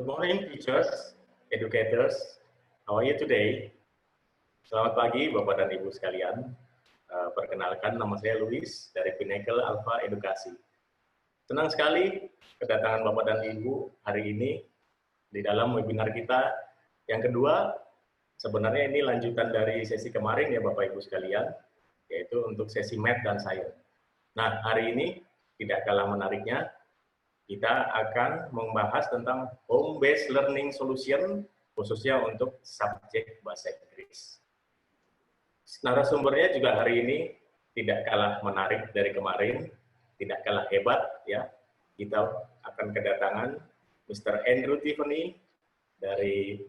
Good morning, teachers, educators. How are you today? Selamat pagi, Bapak dan Ibu sekalian. Perkenalkan, nama saya Luis dari Pinnacle Alfa Edukasi. Senang sekali kedatangan Bapak dan Ibu hari ini di dalam webinar kita yang kedua. Sebenarnya ini lanjutan dari sesi kemarin ya Bapak Ibu sekalian, yaitu untuk sesi Math dan Science. Nah, hari ini tidak kalah menariknya, kita akan membahas tentang home-based learning solution, khususnya untuk subjek bahasa Inggris. Narasumbernya juga hari ini tidak kalah menarik dari kemarin, tidak kalah hebat ya. Kita akan kedatangan Mr. Andrew Tiffany dari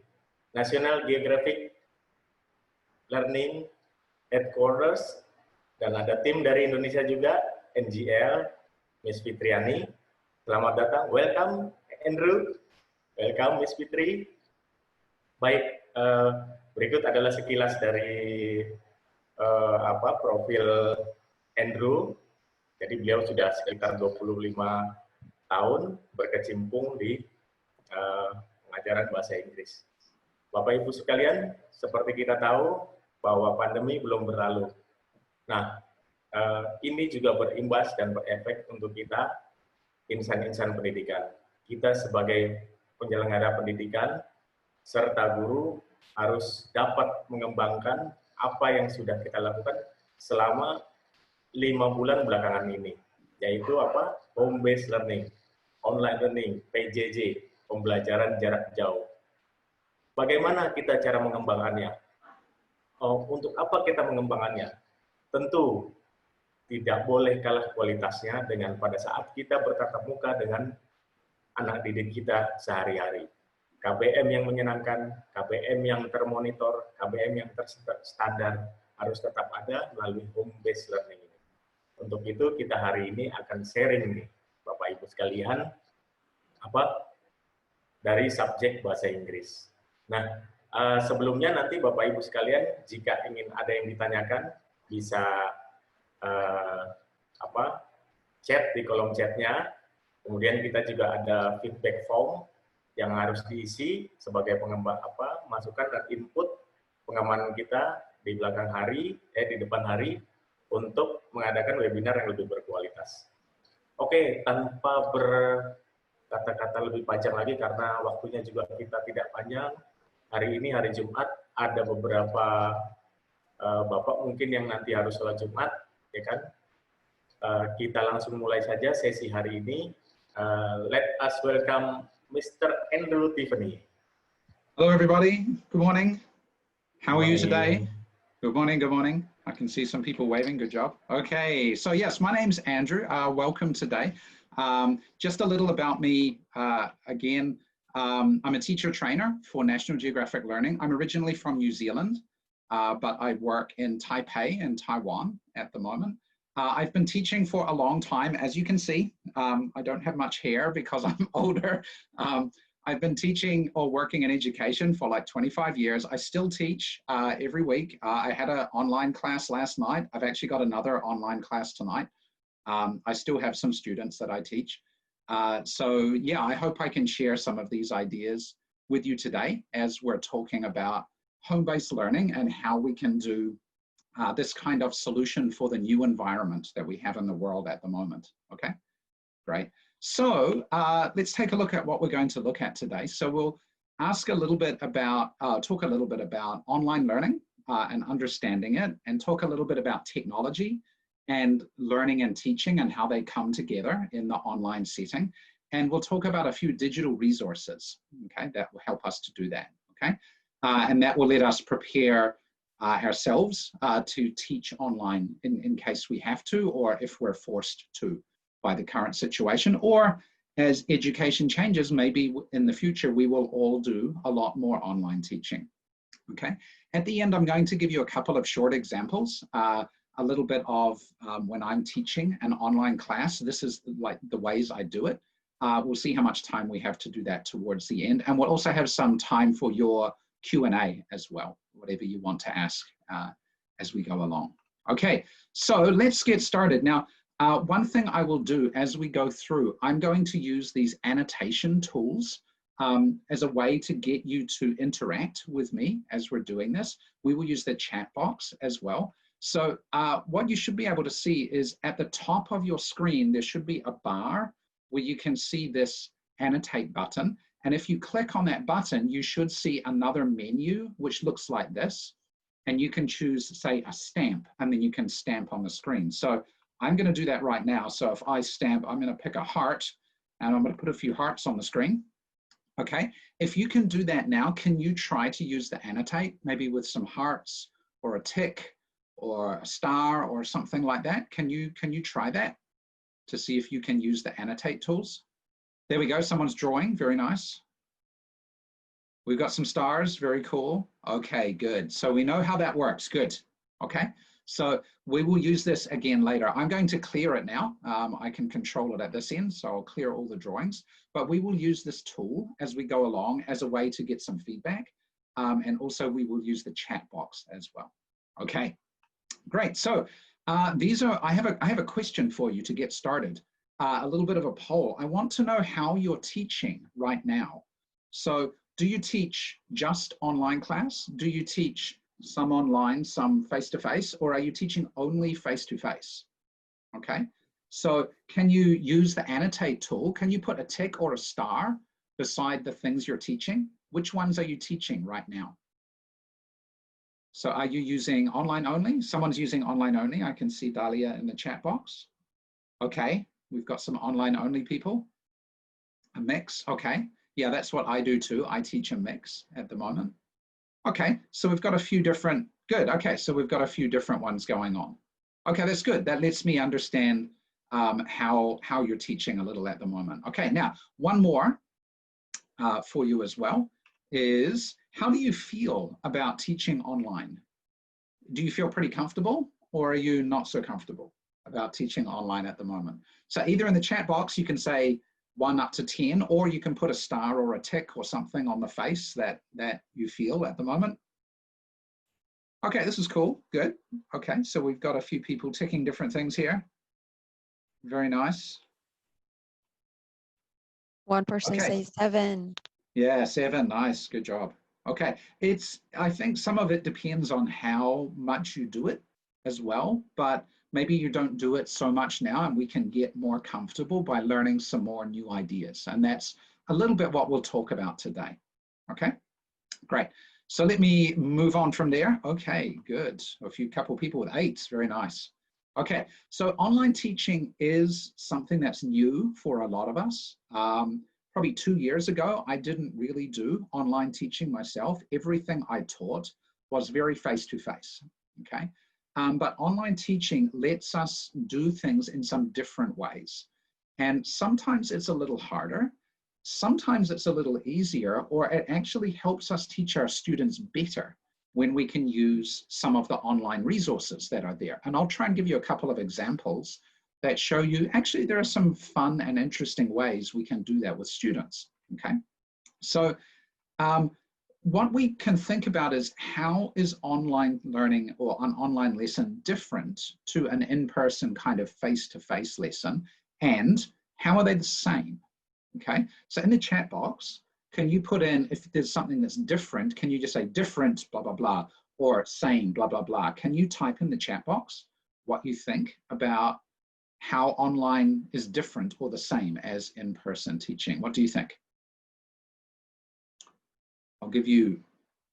National Geographic Learning Headquarters, dan ada tim dari Indonesia juga, NGL, Miss Fitriani. Selamat datang, welcome Andrew, welcome Miss Fitri. Baik, berikut adalah sekilas dari profil Andrew. Jadi beliau sudah sekitar 25 tahun berkecimpung di pengajaran bahasa Inggris. Bapak Ibu sekalian, seperti kita tahu bahwa pandemi belum berlalu. Nah, ini juga berimbas dan berefek untuk kita, insan-insan pendidikan. Kita sebagai penyelenggara pendidikan serta guru harus dapat mengembangkan apa yang sudah kita lakukan selama 5 bulan belakangan ini, yaitu apa? Home-based learning, online learning, PJJ, pembelajaran jarak jauh. Bagaimana kita cara mengembangkannya? Untuk apa kita mengembangkannya? Tentu tidak boleh kalah kualitasnya dengan pada saat kita bertatap muka dengan anak didik kita sehari-hari. KBM yang menyenangkan, KBM yang termonitor, KBM yang terstandar harus tetap ada melalui home-based learning ini. Untuk itu kita hari ini akan sharing nih, Bapak Ibu sekalian, dari subjek bahasa Inggris. Nah, sebelumnya nanti Bapak Ibu sekalian, jika ingin ada yang ditanyakan, bisa chat di kolom chatnya. Kemudian kita juga ada feedback form yang harus diisi sebagai pengembang masukan dan input pengamanan kita di belakang hari, di depan hari untuk mengadakan webinar yang lebih berkualitas. Oke, tanpa berkata-kata lebih panjang lagi karena waktunya juga kita tidak panjang. Hari ini hari Jumat, ada beberapa Bapak mungkin yang nanti harus sholat Jumat, ya kan? Kita langsung mulai saja sesi hari ini. Let us welcome Mr. Andrew Tiffany. Hello, everybody. Good morning. How are you today? Good morning. Good morning. I can see some people waving. Good job. Okay. So yes, my name's Andrew. Welcome today. Just a little about me. Again, I'm a teacher trainer for National Geographic Learning. I'm originally from New Zealand, but I work in Taipei in Taiwan at the moment. I've been teaching for a long time. As you can see, I don't have much hair because I'm older. I've been teaching or working in education for like 25 years. I still teach every week. I had an online class last night. I've actually got another online class tonight. I still have some students that I teach. So yeah, I hope I can share some of these ideas with you today as we're talking about home-based learning and how we can do this kind of solution for the new environment that we have in the world at the moment. Okay, great. So let's take a look at what we're going to look at today. So we'll ask a little bit about, talk a little bit about online learning and understanding it, and talk a little bit about technology and learning and teaching and how they come together in the online setting. And we'll talk about a few digital resources, okay, that will help us to do that, okay? And that will let us prepare ourselves to teach online in case we have to, or if we're forced to by the current situation, or as education changes, maybe in the future, we will all do a lot more online teaching, okay? At the end, I'm going to give you a couple of short examples. A little bit of when I'm teaching an online class. This is like the ways I do it. We'll see how much time we have to do that towards the end. And we'll also have some time for your Q&A as well, whatever you want to ask as we go along. Okay, so let's get started. Now, one thing I will do as we go through, I'm going to use these annotation tools as a way to get you to interact with me as we're doing this, we will use the chat box as well. So what you should be able to see is at the top of your screen, there should be a bar where you can see this annotate button. And if you click on that button, you should see another menu, which looks like this. And you can choose, say, a stamp, and then you can stamp on the screen. So I'm going to do that right now. So if I stamp, I'm going to pick a heart, and I'm going to put a few hearts on the screen. Okay, if you can do that now, can you try to use the annotate, maybe with some hearts or a tick or a star or something like that? Can you try that to see if you can use the annotate tools? There we go, someone's drawing, very nice. We've got some stars, very cool. Okay, good. So we know how that works, good. Okay, so we will use this again later. I'm going to clear it now. I can control it at this end, so I'll clear all the drawings, but we will use this tool as we go along as a way to get some feedback. And also we will use the chat box as well. Okay, great. So I have a question for you to get started. A little bit of a poll. I want to know how you're teaching right now. So do you teach just online class? Do you teach some online, some face-to-face, or are you teaching only face-to-face? Okay, so can you use the annotate tool? Can you put a tick or a star beside the things you're teaching? Which ones are you teaching right now? So are you using online only? Someone's using online only. I can see Dahlia in the chat box. Okay, we've got some online only people. A mix, okay. Yeah, that's what I do too. I teach a mix at the moment. Okay, so we've got a few different, good. Okay, so we've got a few different ones going on. Okay, that's good. That lets me understand how you're teaching a little at the moment. Okay, now one more for you as well is, how do you feel about teaching online? Do you feel pretty comfortable, or are you not so comfortable about teaching online at the moment? So either in the chat box, you can say 1 up to 10, or you can put a star or a tick or something on the face that you feel at the moment. Okay, this is cool, good. Okay, so we've got a few people ticking different things here. Very nice. One person says 7. Yeah, 7, nice, good job. Okay, I think some of it depends on how much you do it as well, but maybe you don't do it so much now, and we can get more comfortable by learning some more new ideas. And that's a little bit what we'll talk about today. Okay, great. So let me move on from there. Okay, good. Couple people with 8s, very nice. Okay, so online teaching is something that's new for a lot of us. Probably 2 years ago, I didn't really do online teaching myself. Everything I taught was very face-to-face, okay? But online teaching lets us do things in some different ways. And sometimes it's a little harder, sometimes it's a little easier, or it actually helps us teach our students better when we can use some of the online resources that are there. And I'll try and give you a couple of examples that show you, actually, there are some fun and interesting ways we can do that with students, okay? So what we can think about is, how is online learning or an online lesson different to an in-person kind of face-to-face lesson, and how are they the same, okay? So in the chat box, can you put in, if there's something that's different, can you just say different, blah, blah, blah, or same, blah, blah, blah. Can you type in the chat box what you think about how online is different or the same as in-person teaching? What do you think? I'll give you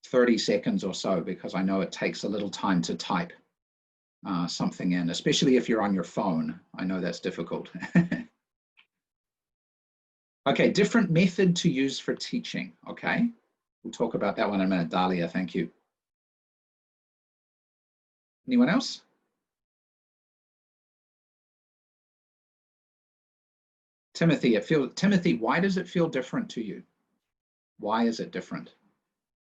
30 seconds or so, because I know it takes a little time to type something in, especially if you're on your phone. I know that's difficult. Okay, different method to use for teaching, okay? We'll talk about that one in a minute. Dahlia, thank you. Anyone else? Timothy, why does it feel different to you? Why is it different?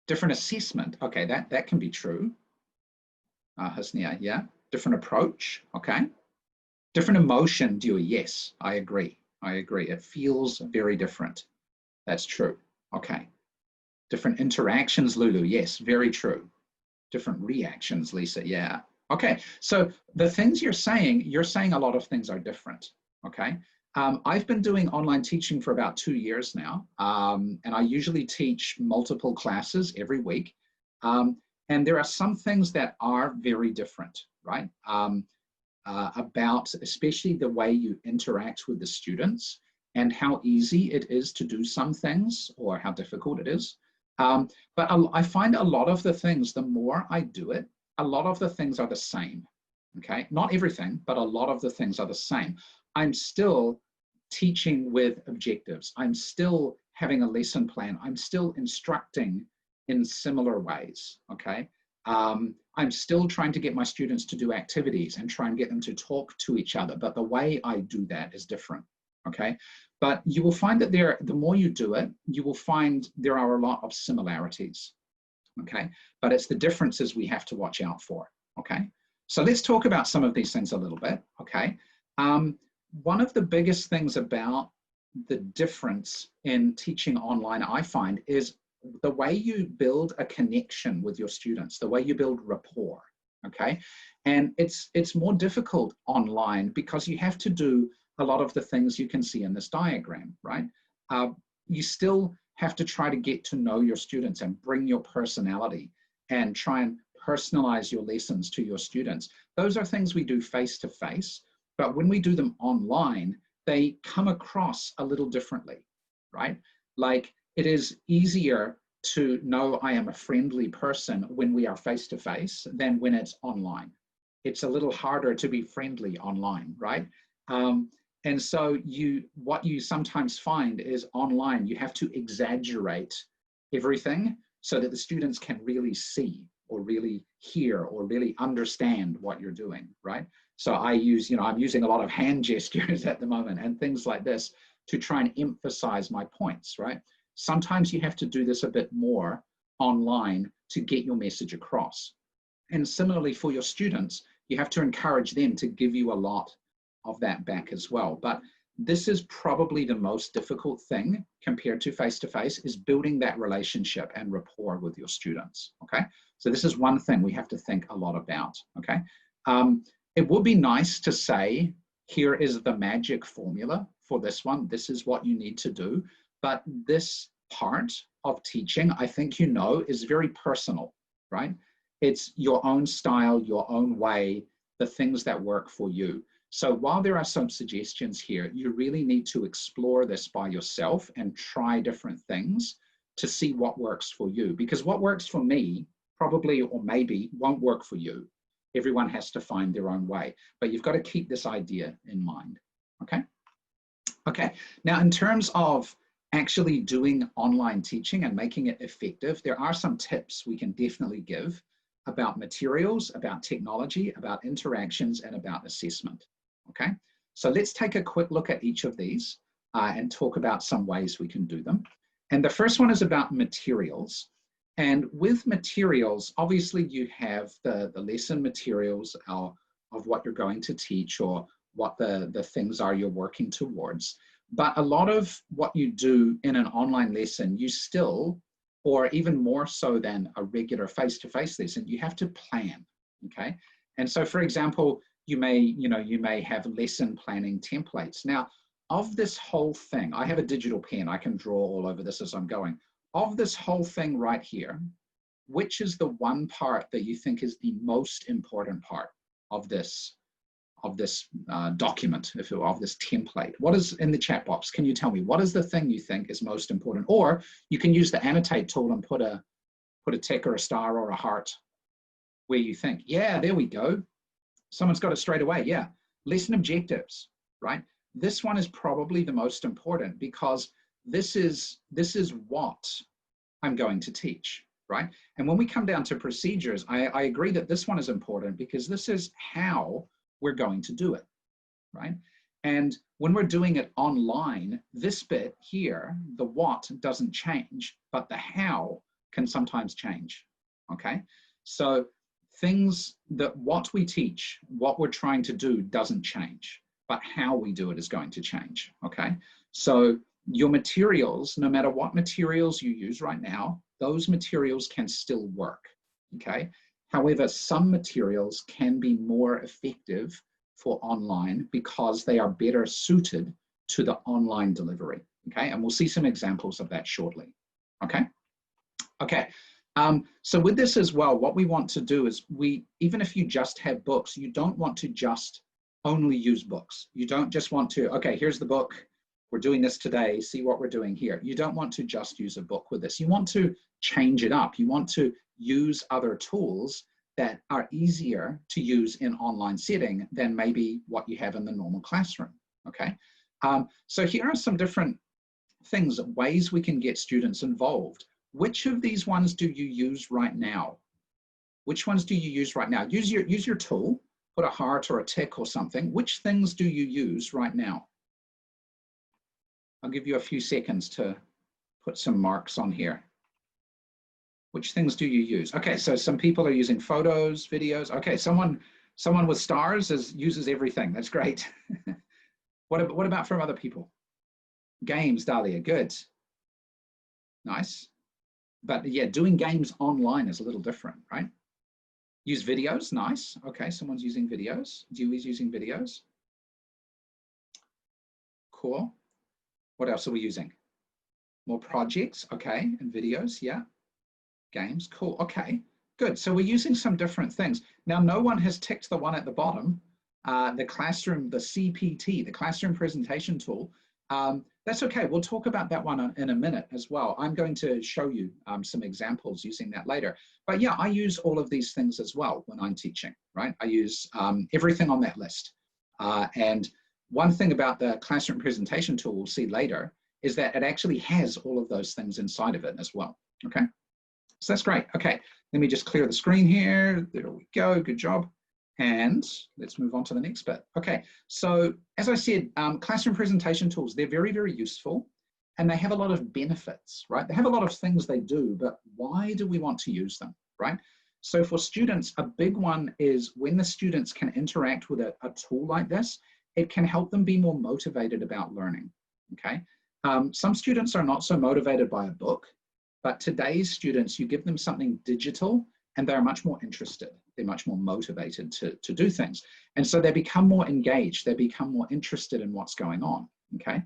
Different assessment, okay, that can be true. Hasnia, yeah. Different approach, okay. Different emotion, yes, I agree. It feels very different. That's true, okay. Different interactions, Lulu, yes, very true. Different reactions, Lisa, yeah. Okay, so the things you're saying a lot of things are different, okay. I've been doing online teaching for about 2 years now, and I usually teach multiple classes every week. And there are some things that are very different, right? About especially the way you interact with the students and how easy it is to do some things or how difficult it is. But I find a lot of the things, the more I do it, a lot of the things are the same, okay? Not everything, but a lot of the things are the same. I'm still teaching with objectives. I'm still having a lesson plan. I'm still instructing in similar ways, okay? I'm still trying to get my students to do activities and try and get them to talk to each other, but the way I do that is different, okay? But you will find that the more you do it, you will find there are a lot of similarities, okay? But it's the differences we have to watch out for, okay? So let's talk about some of these things a little bit, okay? One of the biggest things about the difference in teaching online, I find, is the way you build a connection with your students, the way you build rapport, okay? And it's more difficult online because you have to do a lot of the things you can see in this diagram, right? You still have to try to get to know your students and bring your personality and try and personalize your lessons to your students. Those are things we do face-to-face, but when we do them online, they come across a little differently, right? Like, it is easier to know I am a friendly person when we are face-to-face than when it's online. It's a little harder to be friendly online, right? And so what you sometimes find is online, you have to exaggerate everything so that the students can really see or really hear or really understand what you're doing, right? So I'm using a lot of hand gestures at the moment and things like this to try and emphasize my points, right? Sometimes you have to do this a bit more online to get your message across. And similarly for your students, you have to encourage them to give you a lot of that back as well. But this is probably the most difficult thing compared to face-to-face, is building that relationship and rapport with your students, okay? So this is one thing we have to think a lot about, okay? It would be nice to say, here is the magic formula for this one. This is what you need to do. But this part of teaching, I think you know, is very personal, right? It's your own style, your own way, the things that work for you. So while there are some suggestions here, you really need to explore this by yourself and try different things to see what works for you. Because what works for me probably or maybe won't work for you. Everyone has to find their own way, but you've got to keep this idea in mind, okay? Okay, now in terms of actually doing online teaching and making it effective, there are some tips we can definitely give about materials, about technology, about interactions, and about assessment, okay? So let's take a quick look at each of these and talk about some ways we can do them. And the first one is about materials. And with materials, obviously you have the lesson materials of what you're going to teach or what the things are you're working towards. But a lot of what you do in an online lesson, you still, or even more so than a regular face-to-face lesson, you have to plan, okay? And so for example, you may have lesson planning templates. Now, of this whole thing, I have a digital pen, I can draw all over this as I'm going. Of this whole thing right here, which is the one part that you think is the most important part of this document, of this template? What is in the chat box? Can you tell me what is the thing you think is most important? Or you can use the annotate tool and put a tick or a star or a heart where you think, yeah, there we go. Someone's got it straight away. Yeah, lesson objectives, right? This one is probably the most important because this is what I'm going to teach, right? And when we come down to procedures, I agree that this one is important because this is how we're going to do it, right? And when we're doing it online, this bit here, the what doesn't change, but the how can sometimes change, okay? So things that what we teach, what we're trying to do doesn't change, but how we do it is going to change, okay? So your materials, no matter what materials you use right now, those materials can still work, okay? However, some materials can be more effective for online because they are better suited to the online delivery, okay? And we'll see some examples of that shortly, okay? Okay, so with this as well, what we want to do is even if you just have books, you don't want to just only use books. You don't just want to, okay, here's the book, we're doing this today, see what we're doing here. You don't want to just use a book with this. You want to change it up. You want to use other tools that are easier to use in online setting than maybe what you have in the normal classroom, okay? So here are some different things, ways we can get students involved. Which of these ones do you use right now? Which ones do you use right now? Use your tool, put a heart or a tick or something. Which things do you use right now? I'll give you a few seconds to put some marks on here. Which things do you use? Okay, so some people are using photos, videos. Okay, someone with stars uses everything. That's great. What about from other people? Games, Dahlia, good. Nice. But yeah, doing games online is a little different, right? Use videos, nice. Okay, someone's using videos. Dewey's using videos. Cool. What else are we using? More projects, okay, and videos, yeah. Games, cool, okay, good. So we're using some different things. Now, no one has ticked the one at the bottom, the classroom, the CPT, the classroom presentation tool. That's okay, we'll talk about that one in a minute as well. I'm going to show you some examples using that later. But yeah, I use all of these things as well when I'm teaching, right? I use everything on that list. And one thing about the classroom presentation tool we'll see later is that it actually has all of those things inside of it as well, okay? So that's great. Okay, let me just clear the screen here. There we go, good job. And let's move on to the next bit. Okay, so as I said, classroom presentation tools, they're very, very useful and they have a lot of benefits, right? They have a lot of things they do, but why do we want to use them, right? So for students, a big one is when the students can interact with a tool like this, it can help them be more motivated about learning, okay? Some students are not so motivated by a book, but today's students, you give them something digital and they're much more interested. They're much more motivated to do things. And so they become more engaged. They become more interested in what's going on, okay?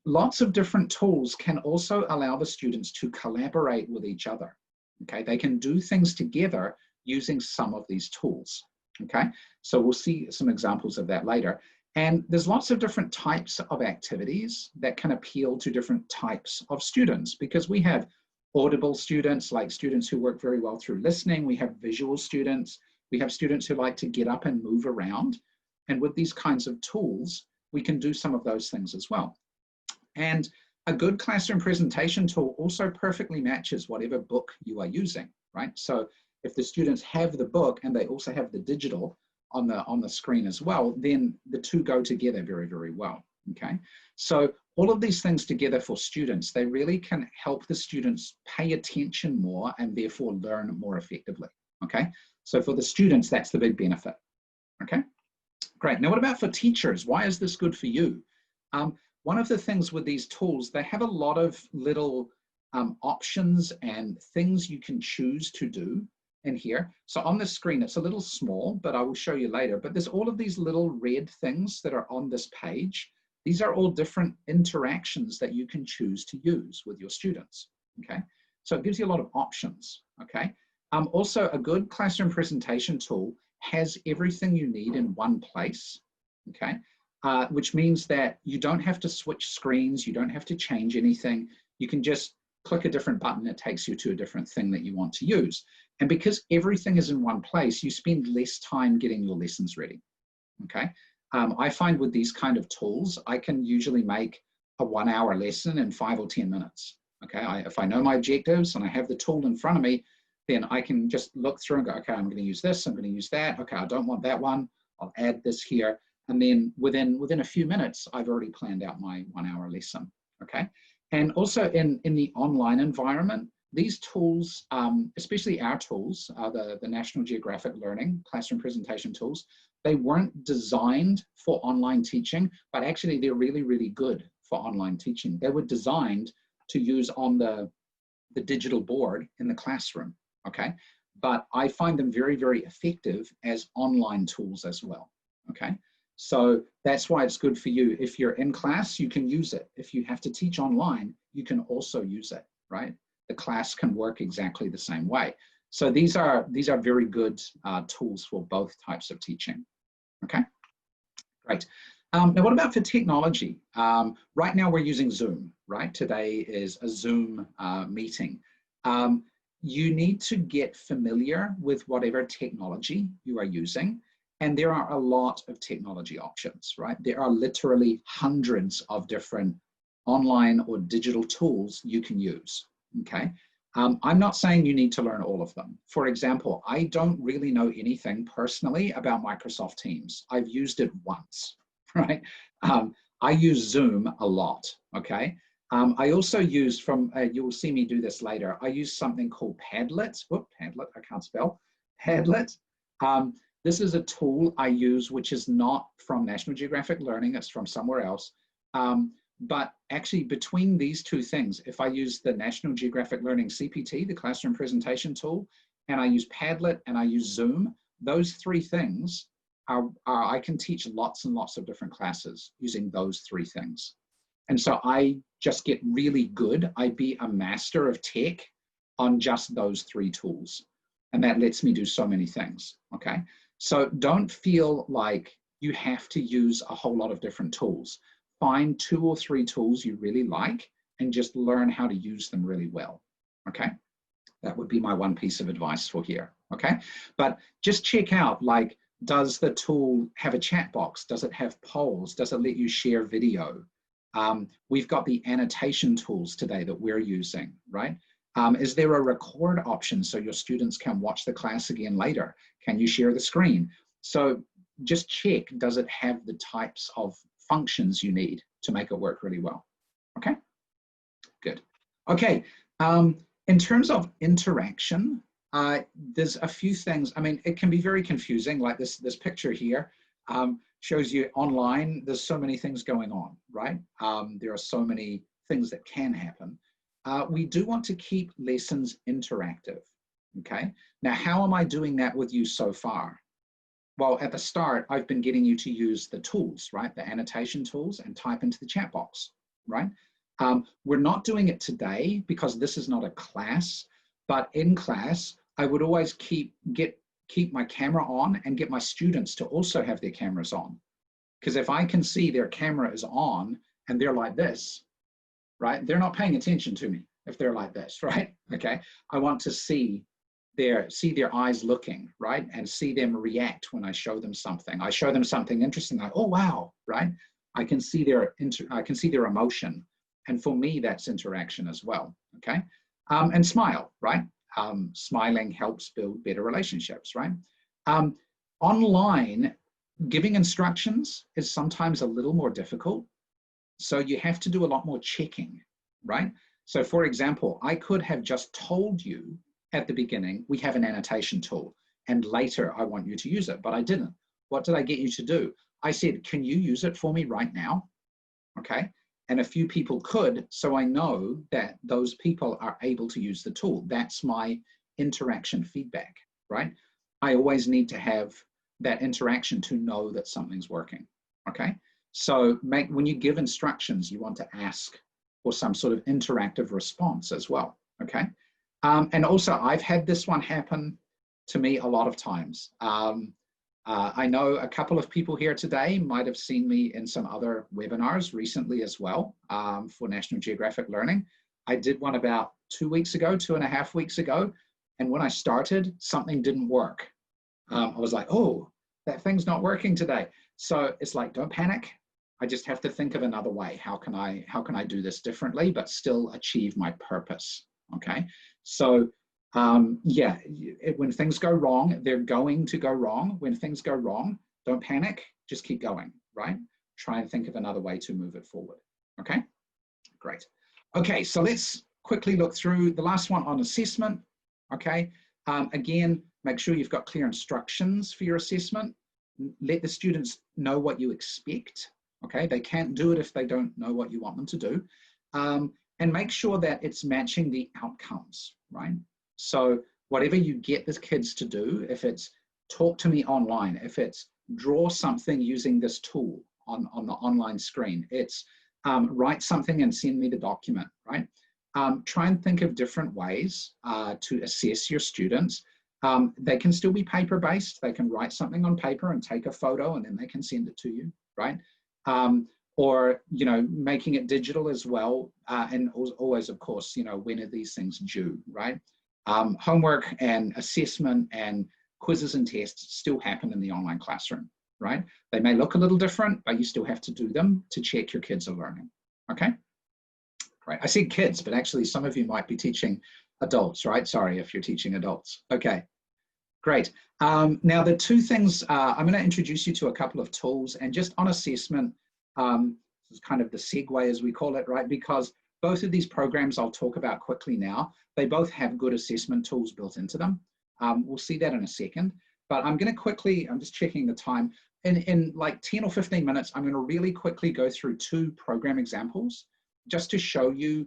Lots of different tools can also allow the students to collaborate with each other, okay? They can do things together using some of these tools, okay? So we'll see some examples of that later. And there's lots of different types of activities that can appeal to different types of students because we have audible students, like students who work very well through listening. We have visual students. We have students who like to get up and move around. And with these kinds of tools, we can do some of those things as well. And a good classroom presentation tool also perfectly matches whatever book you are using, right? So if the students have the book and they also have the digital on the screen as well, then the two go together very, very well, okay? So all of these things together for students, they really can help the students pay attention more and therefore learn more effectively, okay? So for the students, that's the big benefit, okay? Great, now what about for teachers? Why is this good for you? One of the things with these tools, they have a lot of little options and things you can choose to do in here. So on the screen, it's a little small, but I will show you later, but there's all of these little red things that are on this page. These are all different interactions that you can choose to use with your students, okay? So it gives you a lot of options, okay? Also, a good classroom presentation tool has everything you need in one place, okay? Which means that you don't have to switch screens, you don't have to change anything. You can just click a different button, it takes you to a different thing that you want to use. And because everything is in one place, you spend less time getting your lessons ready, okay? I find with these kind of tools, I can usually make a 1 hour lesson in 5 or 10 minutes, okay? If I know my objectives and I have the tool in front of me, then I can just look through and go, okay, I'm gonna use this, I'm gonna use that, okay, I don't want that one, I'll add this here. And then within a few minutes, I've already planned out my 1 hour lesson, okay? And also in the online environment, these tools, especially our tools, the National Geographic Learning classroom presentation tools, they weren't designed for online teaching, but actually they're really, really good for online teaching. They were designed to use on the digital board in the classroom, okay? But I find them very, very effective as online tools as well, okay? So that's why it's good for you. If you're in class, you can use it. If you have to teach online, you can also use it, right? The class can work exactly the same way. So these are very good tools for both types of teaching. Okay, great. Now, what about for technology? Right now we're using Zoom, right? Today is a Zoom meeting. You need to get familiar with whatever technology you are using. And there are a lot of technology options, right? There are literally hundreds of different online or digital tools you can use, okay? I'm not saying you need to learn all of them. For example, I don't really know anything personally about Microsoft Teams. I've used it once, right? I use Zoom a lot, okay? I also use you will see me do this later, I use something called Padlet. Whoop, Padlet, I can't spell. Padlet. This is a tool I use, which is not from National Geographic Learning, it's from somewhere else. But actually between these two things, if I use the National Geographic Learning CPT, the classroom presentation tool, and I use Padlet and I use Zoom, those three things I can teach lots and lots of different classes using those three things. And so I just get really good. I be a master of tech on just those three tools. And that lets me do so many things, okay? So don't feel like you have to use a whole lot of different tools. Find 2 or 3 tools you really like and just learn how to use them really well, okay? That would be my one piece of advice for here, okay? But just check out, like, does the tool have a chat box? Does it have polls? Does it let you share video? We've got the annotation tools today that we're using, right? Is there a record option so your students can watch the class again later? Can you share the screen? So just check, does it have the types of functions you need to make it work really well? Okay, good. Okay, in terms of interaction, there's a few things. I mean, it can be very confusing, like this picture here shows you online, there's so many things going on, right? There are so many things that can happen. We do want to keep lessons interactive, okay? Now, how am I doing that with you so far? Well, at the start, I've been getting you to use the tools, right? The annotation tools and type into the chat box, right? We're not doing it today because this is not a class, but in class, I would always keep my camera on and get my students to also have their cameras on. Because if I can see their camera is on and they're like this, right? They're not paying attention to me if they're like this, right? Okay, I want to see their eyes looking, right? And see them react when I show them something. I show them something interesting, like, oh, wow, right? I can see their emotion. And for me, that's interaction as well, okay? And smile, right? Smiling helps build better relationships, right? Online, giving instructions is sometimes a little more difficult. So you have to do a lot more checking, right? So for example, I could have just told you at the beginning, we have an annotation tool, and later I want you to use it, but I didn't. What did I get you to do? I said, can you use it for me right now? Okay, and a few people could, so I know that those people are able to use the tool. That's my interaction feedback, right? I always need to have that interaction to know that something's working, okay? So when you give instructions, you want to ask for some sort of interactive response as well, okay? And also, I've had this one happen to me a lot of times. I know a couple of people here today might have seen me in some other webinars recently as well for National Geographic Learning. I did one about 2 weeks ago, 2.5 weeks ago, and when I started, something didn't work. I was like, oh, that thing's not working today. So it's like, don't panic. I just have to think of another way. How can I do this differently, but still achieve my purpose, okay? So yeah, when things go wrong, they're going to go wrong. When things go wrong, don't panic, just keep going, right? Try and think of another way to move it forward, okay? Great. Okay, so let's quickly look through the last one on assessment, okay? Again, make sure you've got clear instructions for your assessment. Let the students know what you expect, okay? They can't do it if they don't know what you want them to do. And make sure that it's matching the outcomes, right? So whatever you get the kids to do, if it's talk to me online, if it's draw something using this tool on the online screen. It's write something and send me the document, right? Try and think of different ways to assess your students. They can still be paper-based. They can write something on paper and take a photo and then they can send it to you, right? Or, you know, making it digital as well. And always, of course, you know, when are these things due, right? Homework and assessment and quizzes and tests still happen in the online classroom, right? They may look a little different, but you still have to do them to check your kids are learning, okay? Right, I said kids, but actually some of you might be teaching adults, right? Sorry if you're teaching adults. Okay, great. Now the two things, I'm gonna introduce you to a couple of tools, and just on assessment, this is kind of the segue as we call it, right? Because both of these programs I'll talk about quickly now, they both have good assessment tools built into them. We'll see that in a second, but I'm gonna quickly, I'm just checking the time, in like 10 or 15 minutes, I'm gonna really quickly go through two program examples just to show you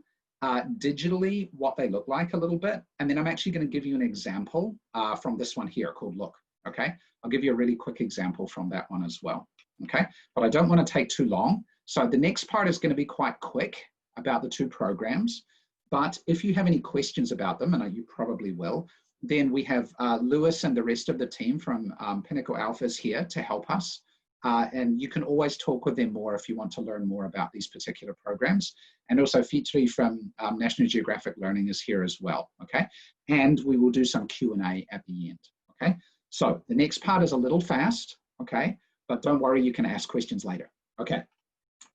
digitally what they look like a little bit. And then I'm actually gonna give you an example from this one here called Look, okay? I'll give you a really quick example from that one as well, okay? But I don't wanna take too long. So the next part is gonna be quite quick about the two programs. But if you have any questions about them, and you probably will, then we have Lewis and the rest of the team from Pinnacle Alpha is here to help us. And you can always talk with them more if you want to learn more about these particular programs. And also Fitri from National Geographic Learning is here as well, okay? And we will do some Q&A at the end, okay? So the next part is a little fast, okay? But don't worry, you can ask questions later, okay?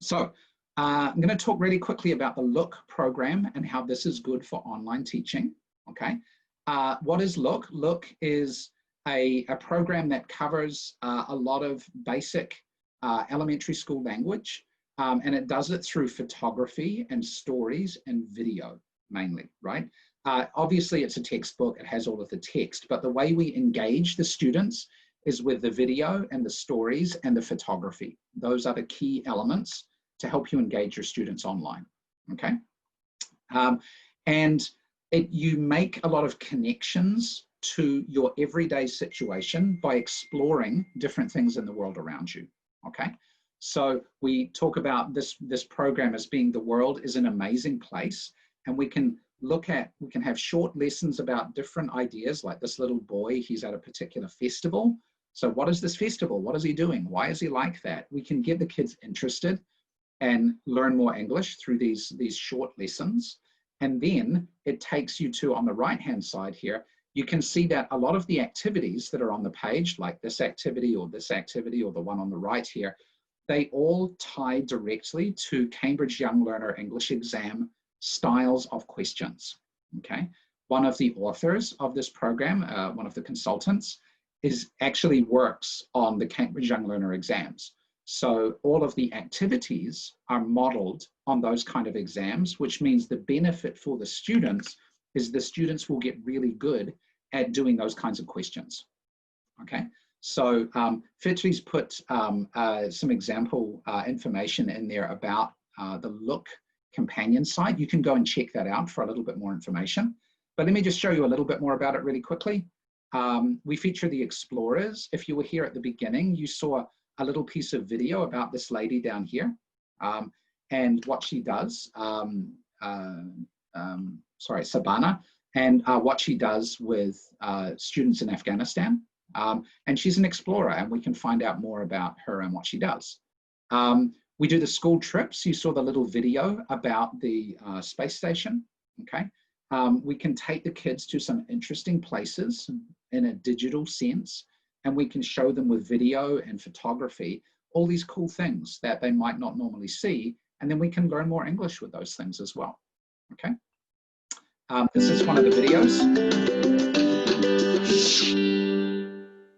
So I'm gonna talk really quickly about the Look program and how this is good for online teaching, okay? What is Look? Look is a program that covers a lot of basic elementary school language, and it does it through photography and stories and video mainly, right? Obviously it's a textbook, it has all of the text, but the way we engage the students is with the video and the stories and the photography. Those are the key elements to help you engage your students online, okay? And you make a lot of connections to your everyday situation by exploring different things in the world around you, okay? So we talk about this program as being the world is an amazing place, and we can have short lessons about different ideas, like this little boy, he's at a particular festival. So what is this festival? What is he doing? Why is he like that? We can get the kids interested and learn more English through these short lessons. And then it takes you to, on the right-hand side here, you can see that a lot of the activities that are on the page, like this activity or the one on the right here, they all tie directly to Cambridge Young Learner English Exam styles of questions, okay? One of the authors of this program, one of the consultants, actually works on the Cambridge Young Learner exams. So all of the activities are modeled on those kind of exams, which means the benefit for the students is the students will get really good at doing those kinds of questions, okay? So Fitri's put some example information in there about the Look companion site. You can go and check that out for a little bit more information. But let me just show you a little bit more about it really quickly. We feature the explorers. If you were here at the beginning, you saw a little piece of video about this lady down here and what she does, Sabana, and what she does with students in Afghanistan. And she's an explorer, and we can find out more about her and what she does. We do the school trips. You saw the little video about the space station, okay? We can take the kids to some interesting places in a digital sense, and we can show them with video and photography all these cool things that they might not normally see, and then we can learn more English with those things as well, okay? This is one of the videos.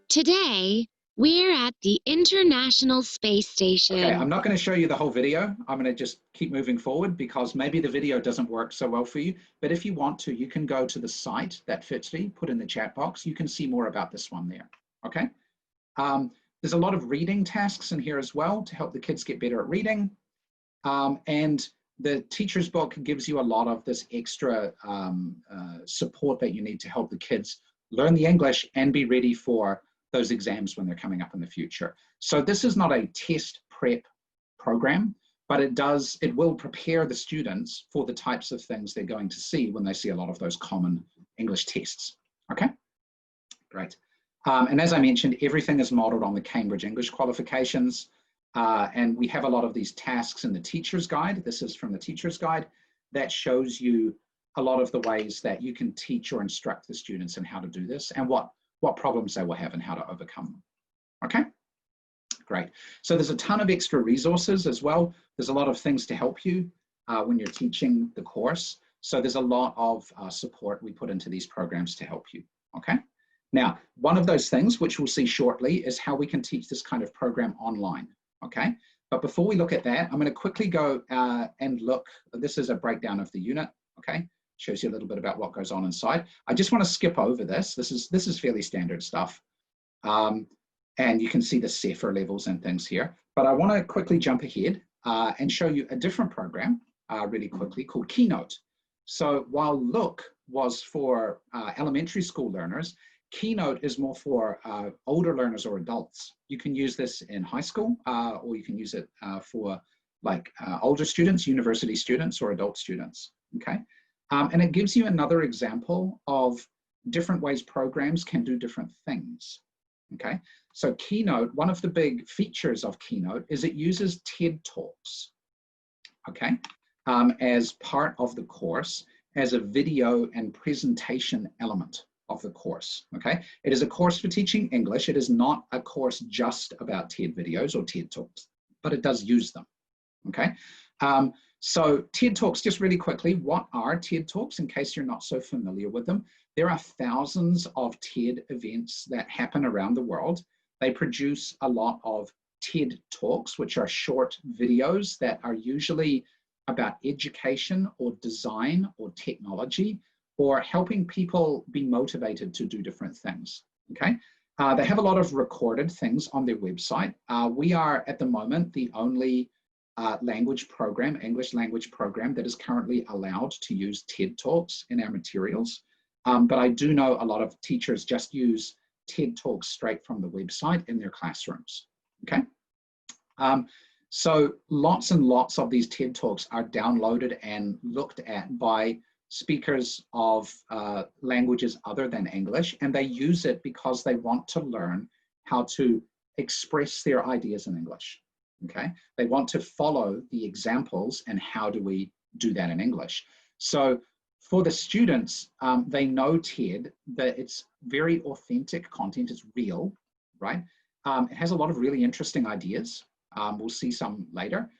Today, we're at the International Space Station. Okay, I'm not going to show you the whole video. I'm going to just keep moving forward because maybe the video doesn't work so well for you. But if you want to, you can go to the site that Fitri put in the chat box. You can see more about this one there, okay? There's a lot of reading tasks in here as well to help the kids get better at reading. And the teacher's book gives you a lot of this extra support that you need to help the kids learn the English and be ready for those exams when they're coming up in the future. So this is not a test prep program, but it will prepare the students for the types of things they're going to see when they see a lot of those common English tests. Okay, great. And as I mentioned, everything is modeled on the Cambridge English qualifications. And we have a lot of these tasks in the teacher's guide. This is from the teacher's guide that shows you a lot of the ways that you can teach or instruct the students in how to do this and what problems they will have and how to overcome them. Okay, great. So there's a ton of extra resources as well. There's a lot of things to help you when you're teaching the course. So there's a lot of support we put into these programs to help you. Okay. Now, one of those things, which we'll see shortly, is how we can teach this kind of program online. Okay. But before we look at that, I'm going to quickly go and look. This is a breakdown of the unit. Okay. Shows you a little bit about what goes on inside. I just want to skip over this. This is fairly standard stuff. And you can see the CEFR levels and things here. But I want to quickly jump ahead and show you a different program really quickly called Keynote. So while Look was for elementary school learners, Keynote is more for older learners or adults. You can use this in high school or you can use it for like older students, university students, or adult students. Okay. And it gives you another example of different ways programs can do different things. Okay, so Keynote, one of the big features of Keynote is it uses TED Talks, okay, as part of the course, as a video and presentation element of the course, okay? It is a course for teaching English. It is not a course just about TED videos or TED Talks, but it does use them, okay? So TED Talks, just really quickly, what are TED Talks in case you're not so familiar with them? There are thousands of TED events that happen around the world. They produce a lot of TED Talks, which are short videos that are usually about education or design or technology or helping people be motivated to do different things, okay? They have a lot of recorded things on their website. We are at the moment the only language program, English language program, that is currently allowed to use TED Talks in our materials. But I do know a lot of teachers just use TED Talks straight from the website in their classrooms, okay? So lots and lots of these TED Talks are downloaded and looked at by speakers of languages other than English, and they use it because they want to learn how to express their ideas in English, okay? They want to follow the examples and how do we do that in English. So for the students, they know TED, that it's very authentic content, it's real, right? It has a lot of really interesting ideas. We'll see some later.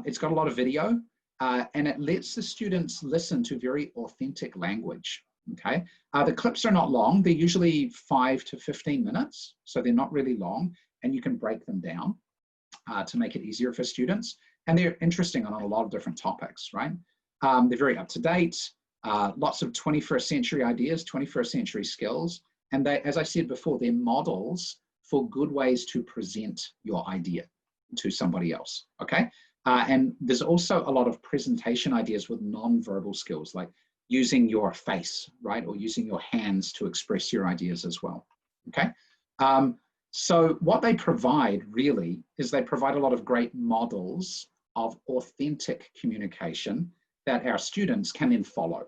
It's got a lot of video and it lets the students listen to very authentic language, okay? The clips are not long, they're usually 5 to 15 minutes, so they're not really long, and you can break them down to make it easier for students. And they're interesting on a lot of different topics, right? They're very up to date. Lots of 21st century ideas, 21st century skills. And they, as I said before, they're models for good ways to present your idea to somebody else, okay? And there's also a lot of presentation ideas with non-verbal skills, like using your face, right? Or using your hands to express your ideas as well, okay? So what they provide really is they provide a lot of great models of authentic communication that our students can then follow,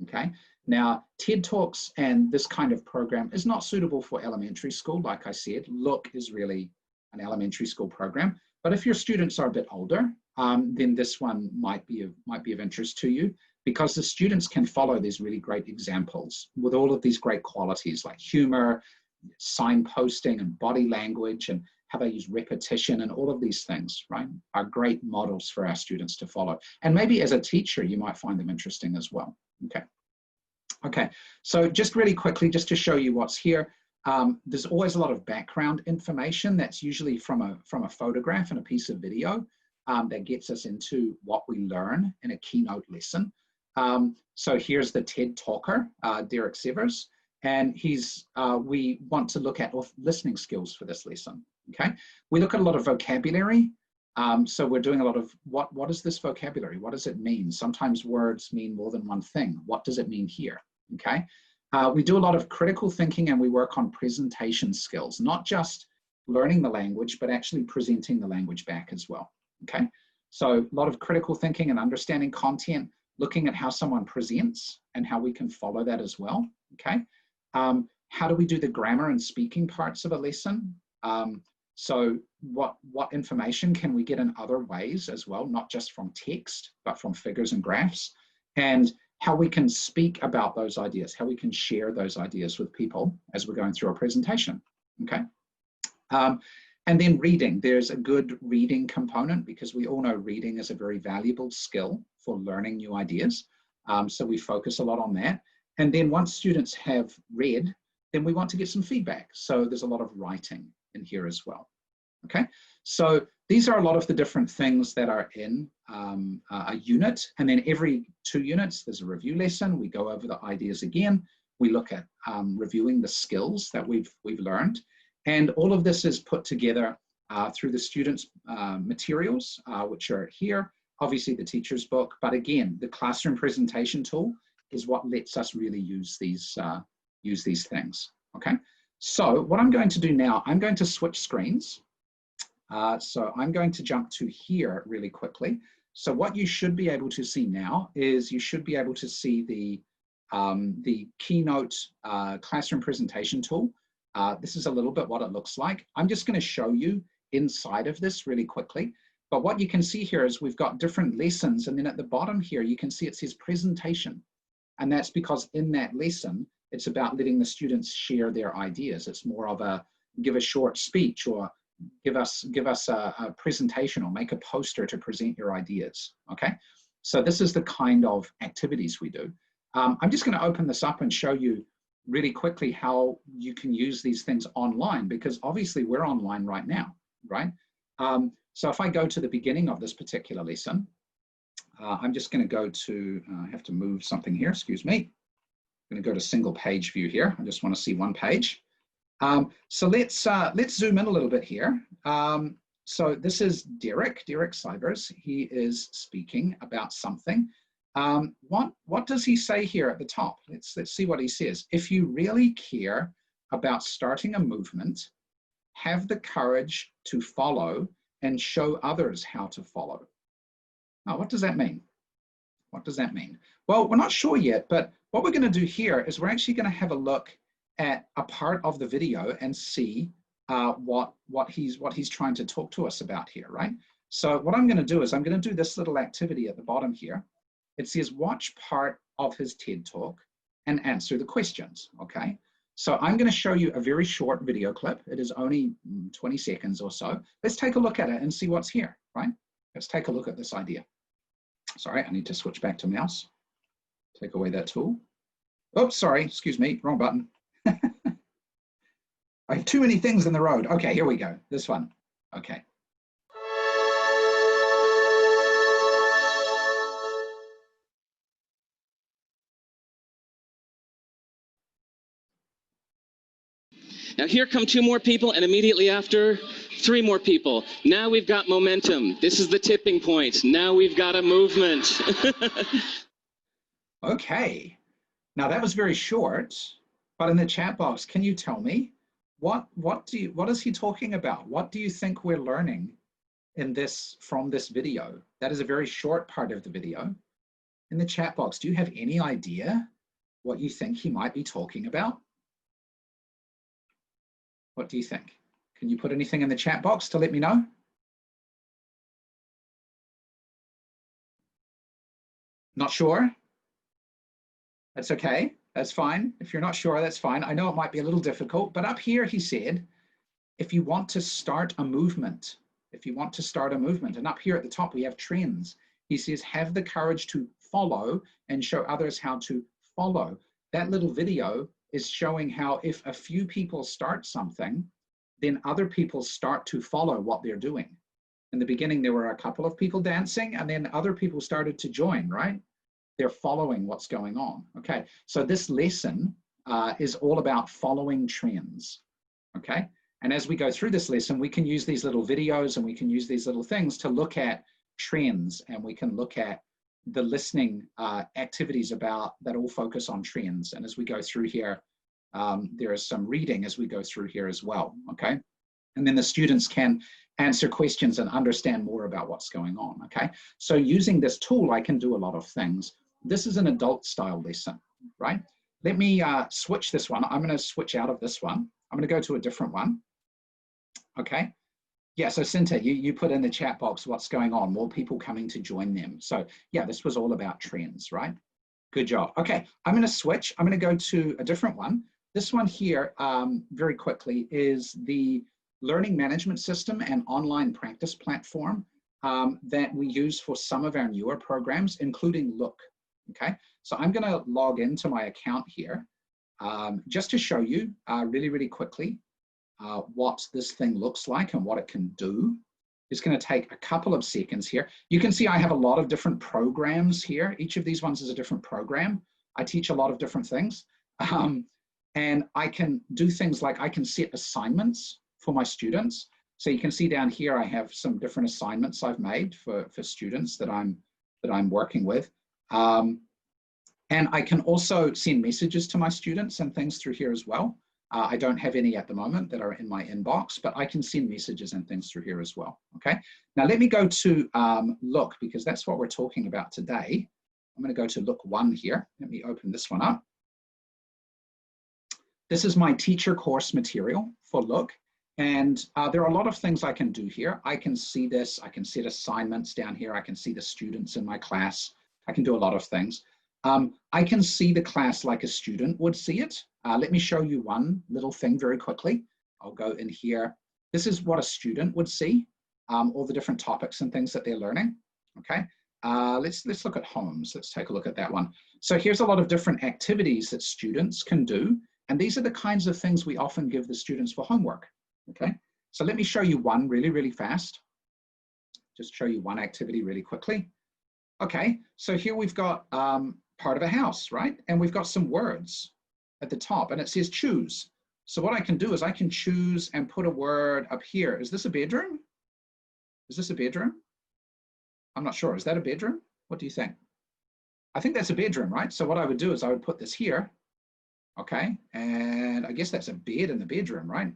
okay? Now, TED Talks and this kind of program is not suitable for elementary school. Like I said, Look is really an elementary school program. But if your students are a bit older, then this one might be of interest to you because the students can follow these really great examples with all of these great qualities like humor, signposting and body language and how they use repetition and all of these things, right, are great models for our students to follow. And maybe as a teacher, you might find them interesting as well, okay? Okay, so just really quickly, just to show you what's here, there's always a lot of background information that's usually from a photograph and a piece of video that gets us into what we learn in a keynote lesson. So here's the TED talker, Derek Severs, and we want to look at listening skills for this lesson, okay? We look at a lot of vocabulary. So we're doing a lot of, what is this vocabulary? What does it mean? Sometimes words mean more than one thing. What does it mean here, okay? We do a lot of critical thinking and we work on presentation skills, not just learning the language, but actually presenting the language back as well, okay? So a lot of critical thinking and understanding content, looking at how someone presents and how we can follow that as well, okay? How do we do the grammar and speaking parts of a lesson? So what information can we get in other ways as well, not just from text, but from figures and graphs, and how we can speak about those ideas, how we can share those ideas with people as we're going through a presentation, okay? And then reading, there's a good reading component because we all know reading is a very valuable skill for learning new ideas. So we focus a lot on that. And then once students have read, then we want to get some feedback. So there's a lot of writing in here as well, okay? So these are a lot of the different things that are in a unit. And then every 2 units, there's a review lesson. We go over the ideas again. We look at reviewing the skills that we've learned. And all of this is put together through the students' materials, which are here, obviously the teacher's book, but again, the classroom presentation tool is what lets us really use these things, okay? So what I'm going to do now, I'm going to switch screens. So I'm going to jump to here really quickly. So what you should be able to see now is you should be able to see the Keynote classroom presentation tool. This is a little bit what it looks like. I'm just going to show you inside of this really quickly. But what you can see here is we've got different lessons. And then at the bottom here, you can see it says presentation. And that's because in that lesson, it's about letting the students share their ideas. It's more of a give a short speech or give us a presentation or make a poster to present your ideas, okay? So this is the kind of activities we do. I'm just going to open this up and show you really quickly how you can use these things online, because obviously we're online right now, right? So if I go to the beginning of this particular lesson, I'm just going to go to, I have to move something here, excuse me. I'm going to go to single page view here. I just want to see one page. So let's zoom in a little bit here. So this is Derek Cybers. He is speaking about something. What does he say here at the top? Let's see what he says. If you really care about starting a movement, have the courage to follow and show others how to follow. Now, what does that mean? What does that mean? Well, we're not sure yet, but what we're going to do here is we're actually going to have a look at a part of the video and see what he's trying to talk to us about here, right? So what I'm going to do is I'm going to do this little activity at the bottom here. It says watch part of his TED Talk and answer the questions, okay? So I'm going to show you a very short video clip. It is only 20 seconds or so. Let's take a look at it and see what's here, right? Let's take a look at this idea. Sorry, I need to switch back to mouse. Take away that tool. Oops, sorry, excuse me, wrong button. I have too many things in the road. Okay, here we go, this one, okay. Now here come 2 more people, and immediately after, 3 more people. Now we've got momentum. This is the tipping point. Now we've got a movement. Okay, now that was very short, but in the chat box, can you tell me what is he talking about? What do you think we're learning in this from this video? That is a very short part of the video. In the chat box, do you have any idea what you think he might be talking about? What do you think? Can you put anything in the chat box to let me know? Not sure? That's okay, that's fine. If you're not sure, that's fine. I know it might be a little difficult, but up here he said, if you want to start a movement, and up here at the top we have trends. He says, have the courage to follow and show others how to follow. That little video is showing how if a few people start something, then other people start to follow what they're doing. In the beginning, there were a couple of people dancing, and then other people started to join, right? They're following what's going on, okay? So this lesson is all about following trends, okay? And as we go through this lesson, we can use these little videos and we can use these little things to look at trends, and we can look at the listening activities that all focus on trends. And as we go through here, there is some reading as we go through here as well, okay? And then the students can answer questions and understand more about what's going on, okay? So using this tool, I can do a lot of things. This is an adult style lesson, right? Let me switch this one. I'm gonna switch out of this one. I'm gonna go to a different one, okay? Yeah, so Cinta, you put in the chat box what's going on, more people coming to join them. So yeah, this was all about trends, right? Good job. Okay, I'm gonna switch. I'm gonna go to a different one. This one here, very quickly, is the learning management system and online practice platform that we use for some of our newer programs, including Look, okay? So I'm gonna log into my account here just to show you really, really quickly what this thing looks like and what it can do. It's going to take a couple of seconds here. You can see I have a lot of different programs here. Each of these ones is a different program. I teach a lot of different things. And I can do things like I can set assignments for my students. So you can see down here, I have some different assignments I've made for students that I'm working with. And I can also send messages to my students and things through here as well. I don't have any at the moment that are in my inbox, but I can send messages and things through here as well, okay? Now let me go to Look, because that's what we're talking about today. I'm gonna go to Look 1 here. Let me open this one up. This is my teacher course material for Look. And there are a lot of things I can do here. I can see this, I can set assignments down here. I can see the students in my class. I can do a lot of things. I can see the class like a student would see it. Let me show you one little thing very quickly. I'll go in here. This is what a student would see, all the different topics and things that they're learning, okay? Let's look at homes. Let's take a look at that one. So here's a lot of different activities that students can do, and these are the kinds of things we often give the students for homework, okay? So let me show you one really, really fast. Just show you one activity really quickly. Okay, so here we've got part of a house, right? And we've got some words at the top and it says choose. So what I can do is I can choose and put a word up here. Is this a bedroom? Is this a bedroom? I'm not sure. Is that a bedroom? What do you think? I think that's a bedroom, right? So what I would do is I would put this here, okay? And I guess that's a bed in the bedroom, right?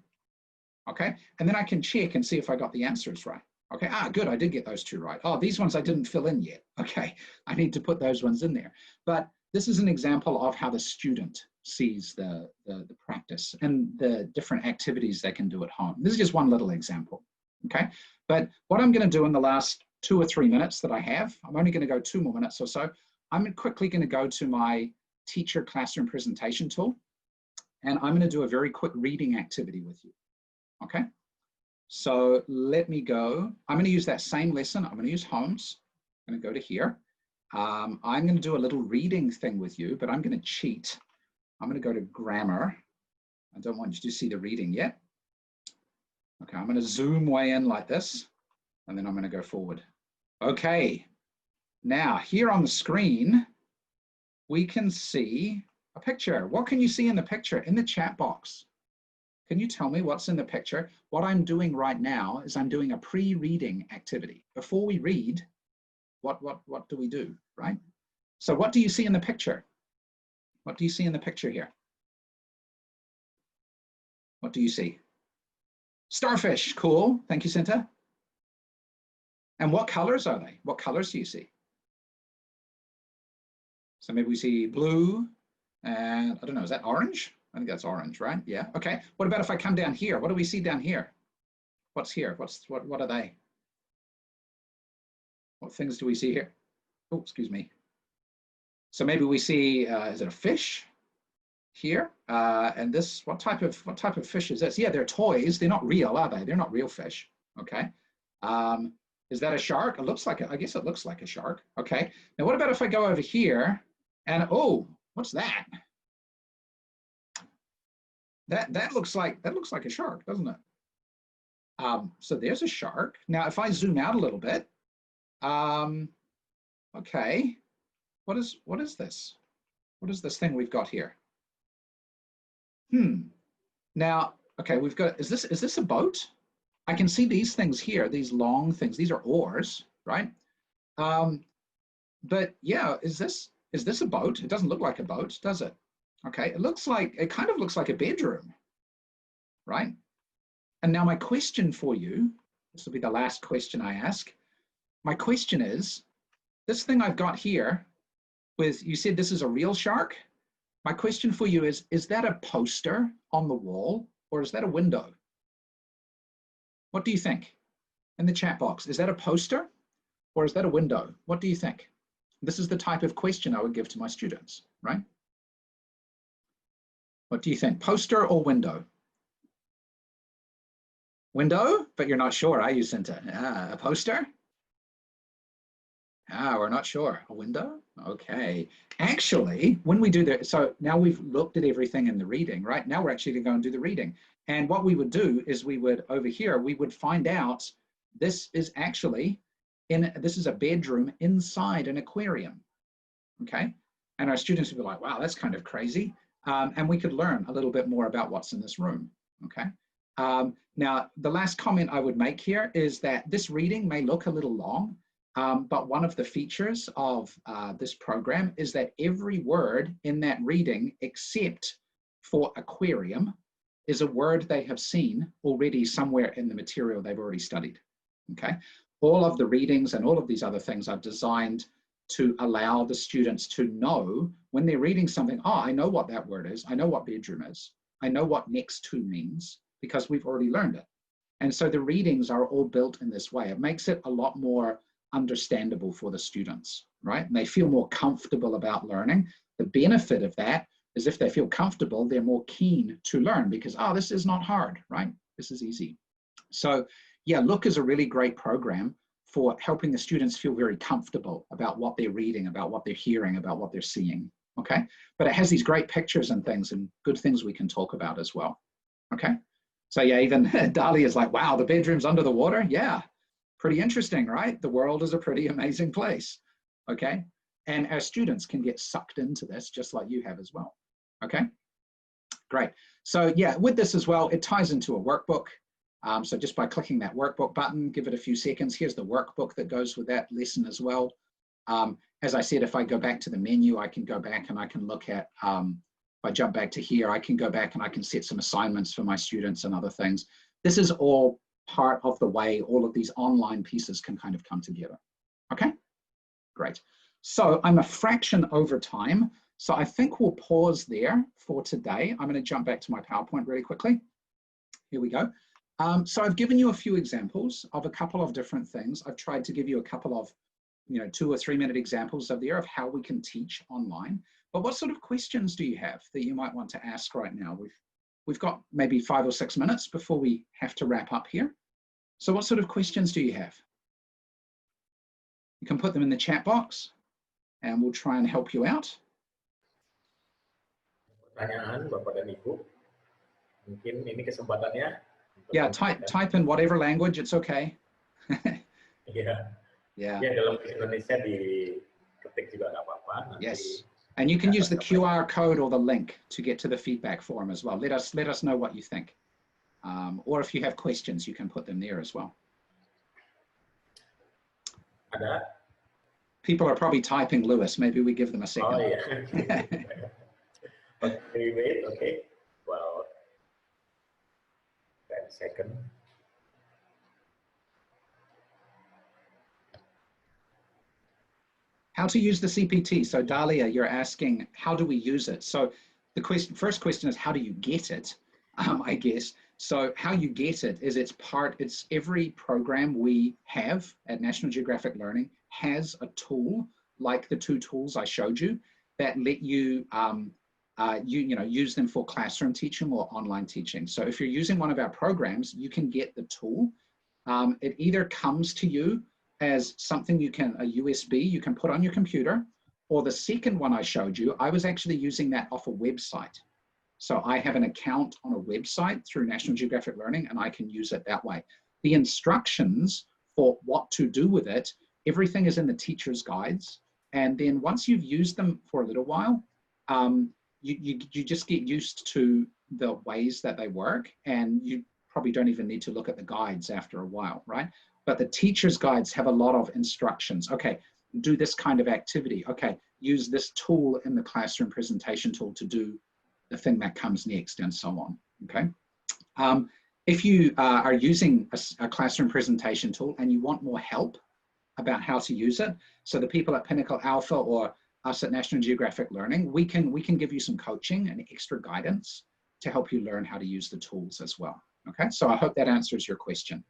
Okay, and then I can check and see if I got the answers right. Okay, good, I did get those two right. Oh, these ones I didn't fill in yet. Okay, I need to put those ones in there. But this is an example of how the student sees the practice and the different activities they can do at home. This is just one little example, okay? But what I'm gonna do in the last 2 or 3 minutes that I have, I'm only gonna go 2 more minutes or so, I'm quickly gonna go to my teacher classroom presentation tool, and I'm gonna do a very quick reading activity with you, okay? So let me go. I'm going to use that same lesson. I'm going to use homes. I'm going to go to here. I'm going to do a little reading thing with you, but I'm going to cheat. I'm going to go to grammar. I don't want you to see the reading yet. Okay, I'm going to zoom way in like this, and then I'm going to go forward. Okay, now here on the screen, we can see a picture. What can you see in the picture? In the chat box. Can you tell me what's in the picture? What I'm doing right now is I'm doing a pre-reading activity. Before we read, what do we do, right? So what do you see in the picture? What do you see in the picture here? What do you see? Starfish, cool. Thank you, Cinta. And what colors are they? What colors do you see? So maybe we see blue and I don't know, is that orange? I think that's orange, right? Yeah, okay. What about if I come down here? What do we see down here? What's here? What are they? What things do we see here? Oh, excuse me. So maybe we see, is it a fish here? And this, what type of fish is this? Yeah, they're toys. They're not real, are they? They're not real fish, okay. Is that a shark? It looks like, I guess it looks like a shark, okay. Now what about if I go over here and, oh, what's that? That looks like a shark, doesn't it? So there's a shark. Now, if I zoom out a little bit, okay, what is this? What is this thing we've got here? Now, okay, we've got. Is this a boat? I can see these things here. These long things. These are oars, right? But yeah, is this a boat? It doesn't look like a boat, does it? Okay, it kind of looks like a bedroom, right? And now my question for you, this will be the last question I ask. My question is, this thing I've got here with, you said this is a real shark. My question for you is that a poster on the wall or is that a window? What do you think? In the chat box, is that a poster or is that a window? What do you think? This is the type of question I would give to my students, right? What do you think? Poster or window? Window, but you're not sure, are you, Cinta? A poster? We're not sure. A window? Okay. Actually, when we do that, so now we've looked at everything in the reading, right? Now we're actually going to go and do the reading. And what we would do is we would, over here, we would find out this is actually, this is a bedroom inside an aquarium, okay? And our students would be like, wow, that's kind of crazy. And we could learn a little bit more about what's in this room, okay? Now, the last comment I would make here is that this reading may look a little long, but one of the features of this program is that every word in that reading, except for aquarium, is a word they have seen already somewhere in the material they've already studied, okay? All of the readings and all of these other things are designed to allow the students to know when they're reading something, oh, I know what that word is, I know what bedroom is, I know what next to means, because we've already learned it. And so the readings are all built in this way. It makes it a lot more understandable for the students, right? And they feel more comfortable about learning. The benefit of that is if they feel comfortable, they're more keen to learn because, oh, this is not hard, right? This is easy. So yeah, Look is a really great program for helping the students feel very comfortable about what they're reading, about what they're hearing, about what they're seeing, okay? But it has these great pictures and things and good things we can talk about as well, okay? So yeah, even Dali is like, wow, the bedroom's under the water? Yeah, pretty interesting, right? The world is a pretty amazing place, okay? And our students can get sucked into this just like you have as well, okay? Great. So yeah, with this as well, it ties into a workbook. So just by clicking that workbook button, give it a few seconds. Here's the workbook that goes with that lesson as well. As I said, if I go back to the menu, I can go back and I can look at, if I jump back to here, I can go back and I can set some assignments for my students and other things. This is all part of the way all of these online pieces can kind of come together. Okay, great. So I'm a fraction over time. So I think we'll pause there for today. I'm going to jump back to my PowerPoint really quickly. Here we go. So I've given you a few examples of a couple of different things. I've tried to give you a couple of, 2 or 3 minute examples of how we can teach online. But what sort of questions do you have that you might want to ask right now? We've got maybe 5 or 6 minutes before we have to wrap up here. So what sort of questions do you have? You can put them in the chat box and we'll try and help you out. Pertanyaan Bapak dan Ibu. Mungkin ini kesempatannya. Yeah, type in whatever language, it's okay. Yeah. Yeah. Ya, dalam bahasa Indonesia diketik juga nggak apa-apa. Yes. And you can use the QR code or the link to get to the feedback form as well. Let us know what you think. Or if you have questions, you can put them there as well. Ada? People are probably typing Lewis. Maybe we give them a second. Oh, yeah. Okay, wait, okay. Well, 10 seconds. How to use the CPT. So Dahlia, you're asking, how do we use it? So the first question is, how do you get it? I guess. So how you get it is it's every program we have at National Geographic Learning has a tool like the 2 tools I showed you that let you, use them for classroom teaching or online teaching. So if you're using one of our programs, you can get the tool. It either comes to you as something a USB you can put on your computer, or the second one I showed you, I was actually using that off a website. So I have an account on a website through National Geographic Learning and I can use it that way. The instructions for what to do with it, everything is in the teacher's guides. And then once you've used them for a little while, you just get used to the ways that they work and you probably don't even need to look at the guides after a while, right? But the teacher's guides have a lot of instructions. Okay, do this kind of activity. Okay, use this tool in the classroom presentation tool to do the thing that comes next, and so on, okay? If you are using a classroom presentation tool and you want more help about how to use it, so the people at Pinnacle Alpha or us at National Geographic Learning, we can give you some coaching and extra guidance to help you learn how to use the tools as well, okay? So I hope that answers your question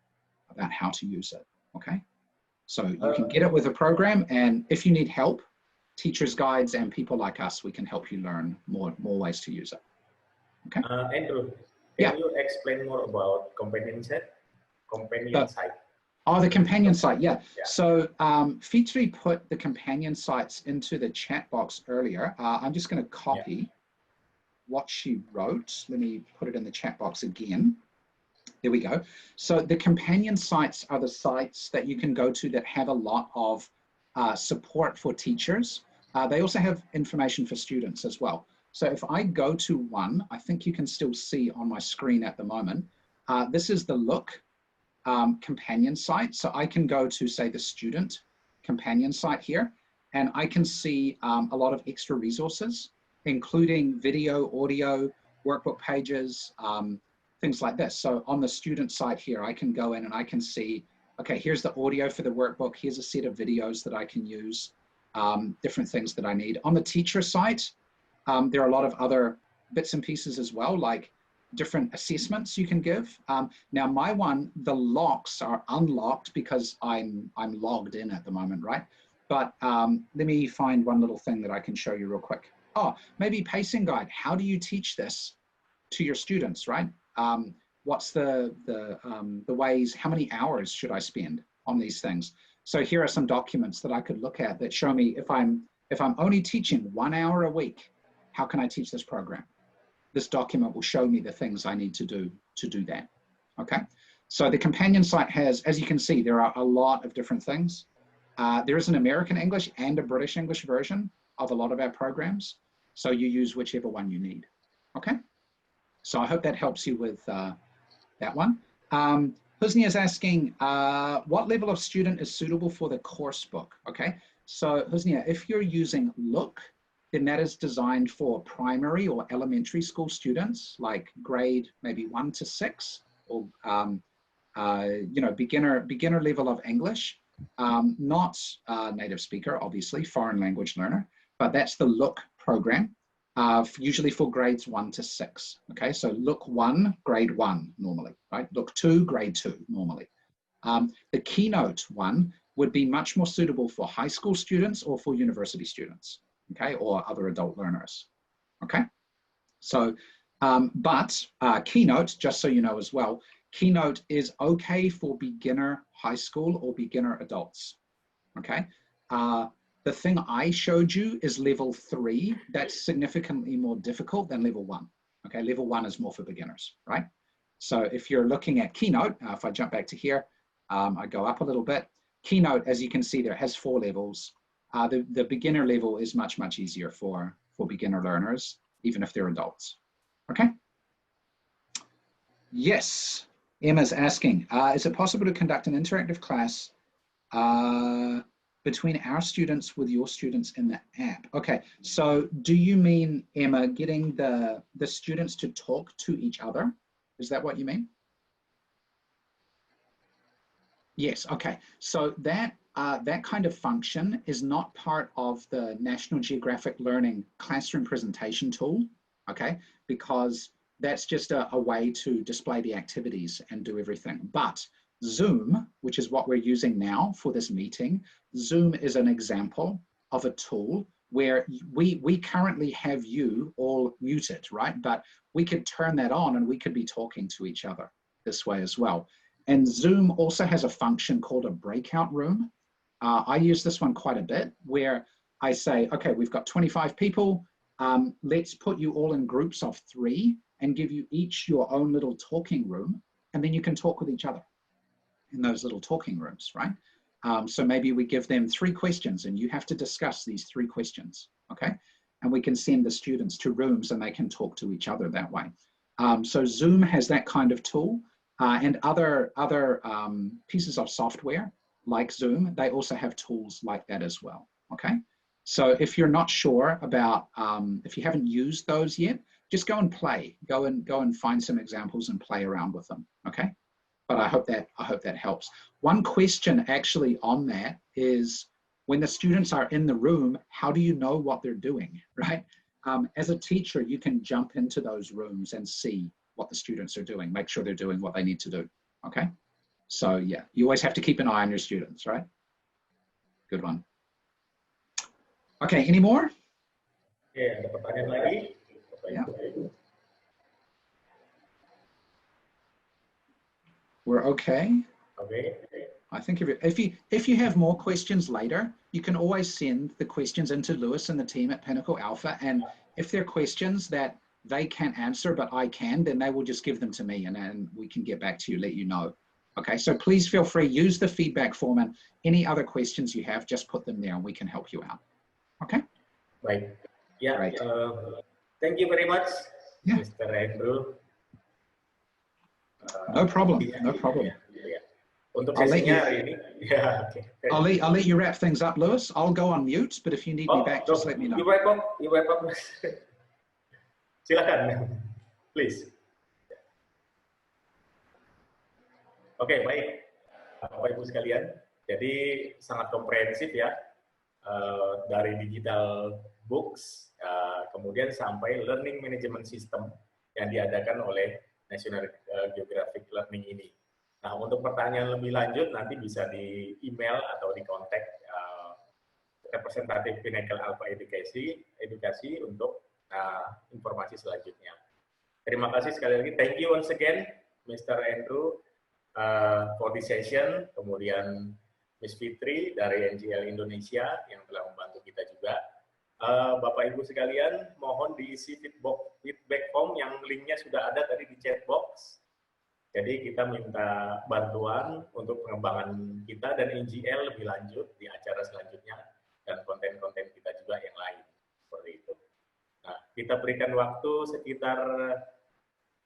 about how to use it, okay? So you can get it with a program, and if you need help, teachers' guides and people like us, we can help you learn more ways to use it, okay? Andrew, Yeah. can you explain more about companion site? Oh, the companion site, yeah. So Fitri put the companion sites into the chat box earlier. I'm just going to copy what she wrote. Let me put it in the chat box again. There we go. So the companion sites are the sites that you can go to that have a lot of support for teachers. They also have information for students as well. So if I go to one, I think you can still see on my screen at the moment, this is the Look companion site. So I can go to, say, the student companion site here, and I can see a lot of extra resources, including video, audio, workbook pages, things like this. So on the student site here, I can go in and I can see, okay, here's the audio for the workbook. Here's a set of videos that I can use, different things that I need. On the teacher site, there are a lot of other bits and pieces as well, like different assessments you can give. Now my one, the locks are unlocked because I'm logged in at the moment, right? But let me find one little thing that I can show you real quick. Oh, maybe pacing guide. How do you teach this to your students, right? What's the ways, how many hours should I spend on these things? So here are some documents that I could look at that show me if I'm only teaching 1 hour a week, how can I teach this program? This document will show me the things I need to do that, okay? So the companion site has, as you can see, there are a lot of different things. There is an American English and a British English version of a lot of our programs. So you use whichever one you need, okay? So I hope that helps you with that one. Husni is asking, what level of student is suitable for the course book? Okay, so Husni, if you're using Look, then that is designed for primary or elementary school students, like grade maybe 1 to 6, or you know, beginner level of English, not native speaker, obviously, foreign language learner, but that's the Look program. Usually for grades 1 to 6. Okay, so Look 1, grade 1 normally, right? Look 2, grade 2 normally. The Keynote one would be much more suitable for high school students or for university students, okay, or other adult learners. Okay, so Keynote, just so you know as well, Keynote is okay for beginner high school or beginner adults. Okay. The thing I showed you is level 3. That's significantly more difficult than level 1. Okay, level 1 is more for beginners, right? So if you're looking at Keynote, if I jump back to here, I go up a little bit. Keynote, as you can see, there has 4 levels. The beginner level is much, much easier for beginner learners, even if they're adults. Okay? Yes, Emma's asking, is it possible to conduct an interactive class between our students with your students in the app? Okay, so do you mean, Emma, getting the students to talk to each other? Is that what you mean? Yes, okay. So that kind of function is not part of the National Geographic Learning classroom presentation tool, okay? Because that's just a way to display the activities and do everything. But Zoom, which is what we're using now for this meeting, Zoom is an example of a tool where we currently have you all muted, right? But we could turn that on and we could be talking to each other this way as well. And Zoom also has a function called a breakout room. I use this one quite a bit, where I say, okay, we've got 25 people. Let's put you all in groups of 3 and give you each your own little talking room. And then you can talk with each other in those little talking rooms, right? So maybe we give them 3 questions and you have to discuss these 3 questions, okay? And we can send the students to rooms and they can talk to each other that way. So Zoom has that kind of tool and other pieces of software like Zoom, they also have tools like that as well, okay? So if you're not sure about, if you haven't used those yet, just go and play. Go and find some examples and play around with them, okay? But I hope that helps. One question actually on that is, when the students are in the room, how do you know what they're doing, right? As a teacher, you can jump into those rooms and see what the students are doing, make sure they're doing what they need to do, okay? So yeah, you always have to keep an eye on your students, right? Good one. Okay, any more? Oke, ada pertanyaan lagi? Yeah. We're okay. Oke. I think if you have more questions later, you can always send the questions into Lewis and the team at Pinnacle Alpha. And if they're questions that they can't answer, but I can, then they will just give them to me and then we can get back to you, let you know. Okay, so please feel free, use the feedback form, and any other questions you have, just put them there and we can help you out. Okay? Baik. Ya, Right. Thank you very much, Yeah. Mr. Andrew. No problem, no problem. Ya. Untuk I'll let sesinya you- hari ini, ya, oke. I'll let you wrap things up, Lewis. I'll go on mute, but if you need me back, just let me know. You wrap up. Silakan, please. Oke, baik, Bapak Ibu sekalian. Jadi sangat komprehensif ya, dari digital books, kemudian sampai learning management system yang diadakan oleh National Geographic Learning ini. Nah, untuk pertanyaan lebih lanjut nanti bisa di email atau di kontak representatif Pinnacle Alfa Edukasi untuk informasi selanjutnya. Terima kasih sekali lagi. Thank you once again, Mr. Andrew, for this session. Kemudian Miss Fitri dari NGL Indonesia yang telah membantu kita juga. Bapak Ibu sekalian, mohon diisi feedback form yang linknya sudah ada tadi di chat box. Jadi kita minta bantuan untuk pengembangan kita dan NGL lebih lanjut di acara selanjutnya dan konten-konten kita juga yang lain seperti itu. Nah, kita berikan waktu sekitar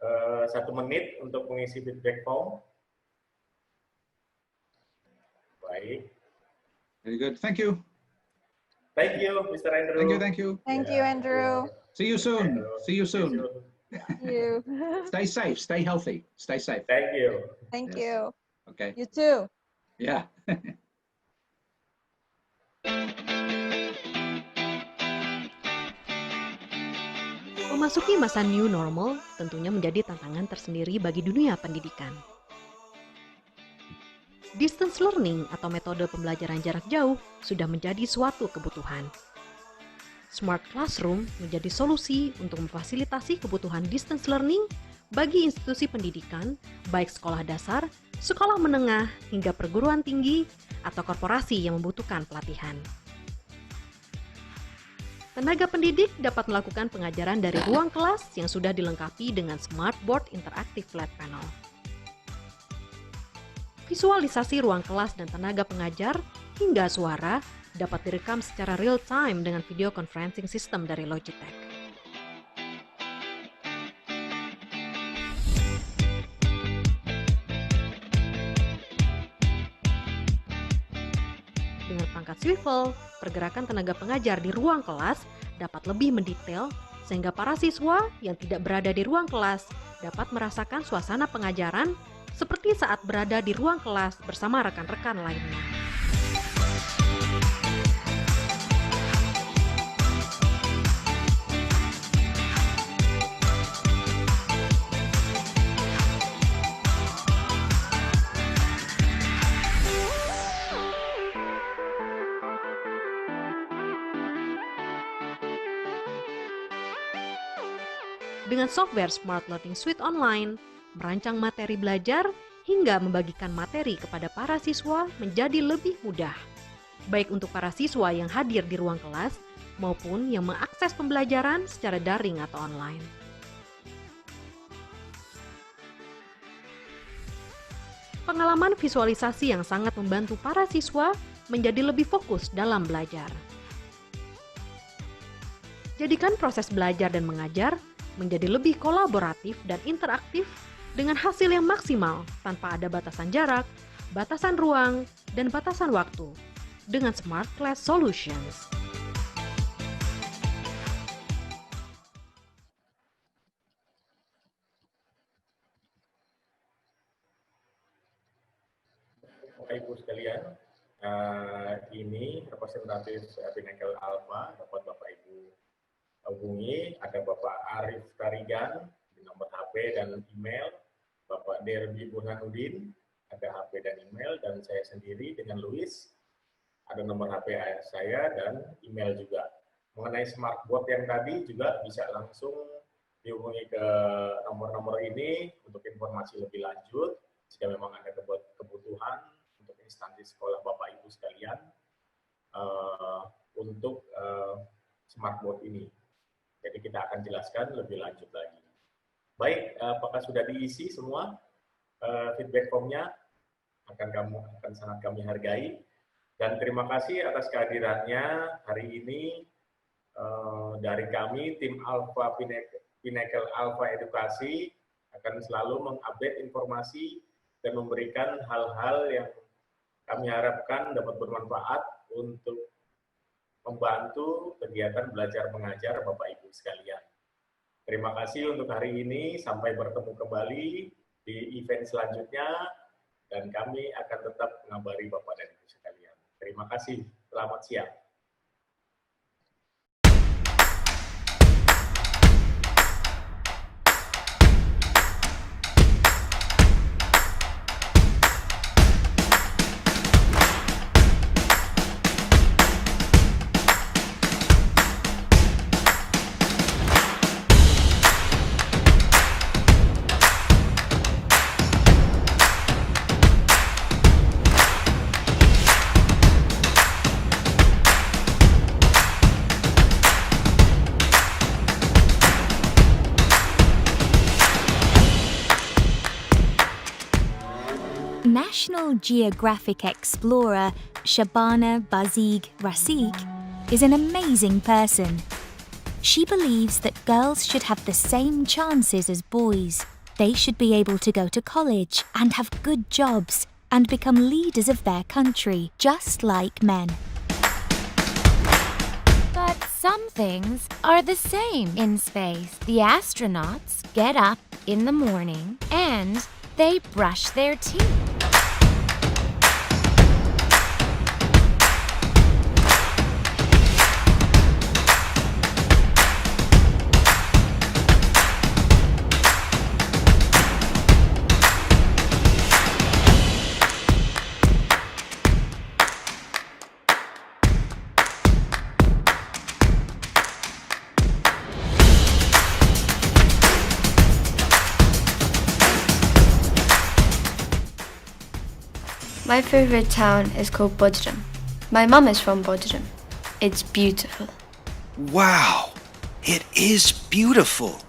1 menit untuk mengisi feedback form. Baik. Very good. Thank you. Thank you, Mr. Andrew. Thank you. Thank you, Andrew. See you soon. See you soon. Thank you. Stay safe. Stay healthy. Stay safe. Thank you. Thank Yes. you. Okay. You too. Yeah. Memasuki masa new normal tentunya menjadi tantangan tersendiri bagi dunia pendidikan. Distance learning atau metode pembelajaran jarak jauh sudah menjadi suatu kebutuhan. Smart Classroom menjadi solusi untuk memfasilitasi kebutuhan distance learning bagi institusi pendidikan, baik sekolah dasar, sekolah menengah, hingga perguruan tinggi, atau korporasi yang membutuhkan pelatihan. Tenaga pendidik dapat melakukan pengajaran dari ruang kelas yang sudah dilengkapi dengan Smart Board Interactive Flat Panel. Visualisasi ruang kelas dan tenaga pengajar hingga suara dapat direkam secara real-time dengan video conferencing system dari Logitech. Dengan pangkat swivel, pergerakan tenaga pengajar di ruang kelas dapat lebih mendetail sehingga para siswa yang tidak berada di ruang kelas dapat merasakan suasana pengajaran seperti saat berada di ruang kelas bersama rekan-rekan lainnya. Dengan software Smart Learning Suite Online, merancang materi belajar hingga membagikan materi kepada para siswa menjadi lebih mudah, baik untuk para siswa yang hadir di ruang kelas maupun yang mengakses pembelajaran secara daring atau online. Pengalaman visualisasi yang sangat membantu para siswa menjadi lebih fokus dalam belajar. Jadikan proses belajar dan mengajar menjadi lebih kolaboratif dan interaktif dengan hasil yang maksimal tanpa ada batasan jarak, batasan ruang, dan batasan waktu dengan Smart Class Solutions. Bapak Ibu sekalian, ini representatif Pinnacle Alfa dapat Bapak Ibu hubungi. Ada Bapak Arif Tarigan di nomor HP dan email, Bapak Derby Burhanuddin ada HP dan email, dan saya sendiri dengan Luis ada nomor HP saya dan email juga. Mengenai smartboard yang tadi juga bisa langsung dihubungi ke nomor-nomor ini untuk informasi lebih lanjut jika memang ada kebutuhan untuk instansi sekolah Bapak Ibu sekalian untuk smartboard ini. Jadi kita akan jelaskan lebih lanjut lagi. Baik, apakah sudah diisi semua feedback formnya? Akan sangat kami hargai. Dan terima kasih atas kehadirannya hari ini dari kami, tim Pinnacle Alfa Edukasi akan selalu mengupdate informasi dan memberikan hal-hal yang kami harapkan dapat bermanfaat untuk membantu kegiatan belajar mengajar Bapak Ibu sekalian. Terima kasih untuk hari ini, sampai bertemu kembali di event selanjutnya, dan kami akan tetap mengabari Bapak dan Ibu sekalian. Terima kasih, selamat siang. National Geographic explorer Shabana Bazig Rasig is an amazing person. She believes that girls should have the same chances as boys. They should be able to go to college and have good jobs and become leaders of their country, just like men. But some things are the same in space. The astronauts get up in the morning and they brush their teeth. My favorite town is called Bodrum. My mum is from Bodrum. It's beautiful. Wow, it is beautiful.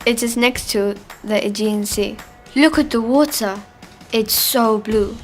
It is next to the Aegean Sea. Look at the water. It's so blue.